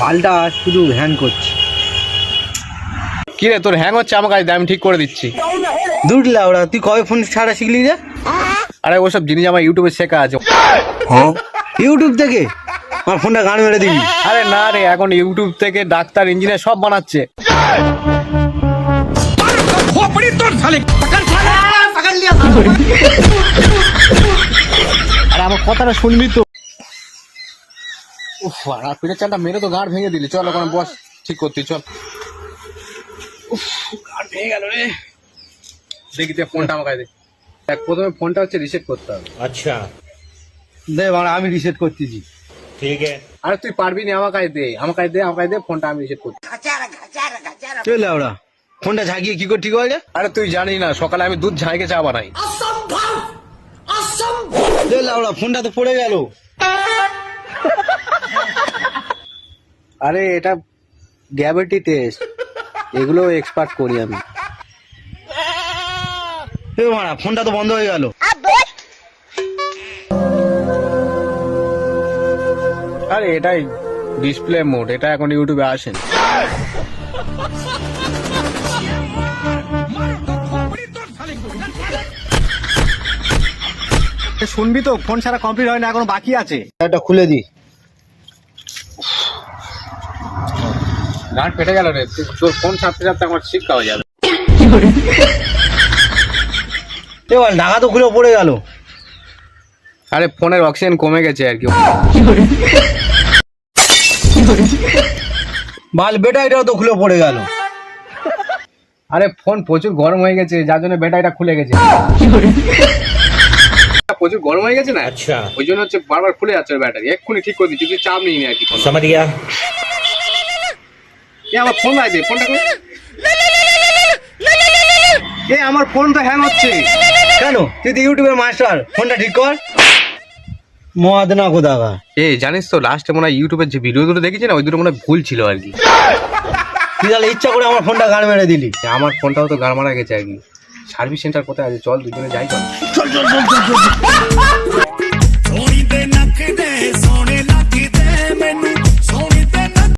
পাল্টা শুধু হ্যাং করছে। কি রে তোর হ্যাং হচ্ছে? আমাকে আমি ঠিক করে দিচ্ছি। দূর লাউড়া, তুই কবে ফোন ছাড়া শিখলি রে? আরে ওসব জিনিস আমার ইউটিউবে শেখা আছে। ইউটিউব থেকে আমার ফোনটা গান মেরে দিবি? আরে না রে, এখন ইউটিউব থেকে ডাক্তার ইঞ্জিনিয়ার সব বানাচ্ছে। আরে আমার কথাটা শুনবি তো? উফ, আর পিঠের চালটা মেরে তো গাঁড় ভেঙে দিলি। চল ওখানে বস, ঠিক করতে চল। উফ, গাঁড় ভেঙে গেল রে। দেখি তুই ফোনটা আমার কাছে দে। দেখ, প্রথমে ফোনটা হচ্ছে রিসেট করতে হবে। अच्छा দে বাড়া, আমি রিসেট করতেছি। ठीक है। আরে তুই পারবি না, আমার কাছে দে, আমার কাছে দে, আমার কাছে দে, ফোনটা আমি রিসেট করছি। চল লাউড়া, ফোনটা ঝাঁকিয়ে কি করে ঠিক হয় রে? আরে তুই জানিস না, সকালে আমি দুধ ঝাঁকে চা বানাই। দে লাউড়া, ফোনটা তো পড়ে গেল। আরে এটা গ্র্যাভিটি টেস্ট, এগুলো এক্সপার্ট করি আমি। এ বাড়া, ফোনটা তো বন্ধ হয়ে গেল। আরে এটাই ডিসপ্লে মোড, এটা এখন ইউটিউবে আসেন। শুনবি তো, ফোন ছাড়া কমপ্লিট হয় না, এখন বাকি আছে। এটা খুলে দি। গান ফেটে গেল রে, তোর ফোন ছাড়তে ছাড়তে আমার শিক্ষা হয়ে যাবে। এবার ঢাকা তো খুলে পড়ে গেল। আরে ফোনের অক্সিজেন কমে গেছে আর কি। বাল ব্যাটারিটাও তো খুলে পড়ে গেল। আরে ফোন প্রচুর গরম হয়ে গেছে, যার জন্য ব্যাটারিটা খুলে গেছে। প্রচুর গরম হয়ে গেছে না, अच्छा ওই জন্য হচ্ছে বারবার খুলে যাচ্ছে ব্যাটারি। এক্ষুনি ঠিক করে দিচ্ছি, তুই চাপ নিই না আর কি। समझ गया। এ আমার ফোন লাগে, ফোনটা কই? এ আমার ফোন তো হ্যাং হচ্ছে কেন? তুই তো ইউটিউবের মাস্টার, ফোনটা ঠিক কর। মহাদনা কোদাগা। এ জানিস তো, লাস্টে মনে হয় ইউটিউবের যে ভিডিও দুটো দেখেছি না, ওই দুটো মনে হয় ভুল ছিল আর কি। তুই তাহলে ইচ্ছা করে আমার ফোনটা গান মেরে দিলি। আমার ফোনটাও তো গাড় মারা গেছে আর কি। সার্ভিস সেন্টার কোথায় আছে? চল দুজনে যাই। চল চল চল চল চল চল।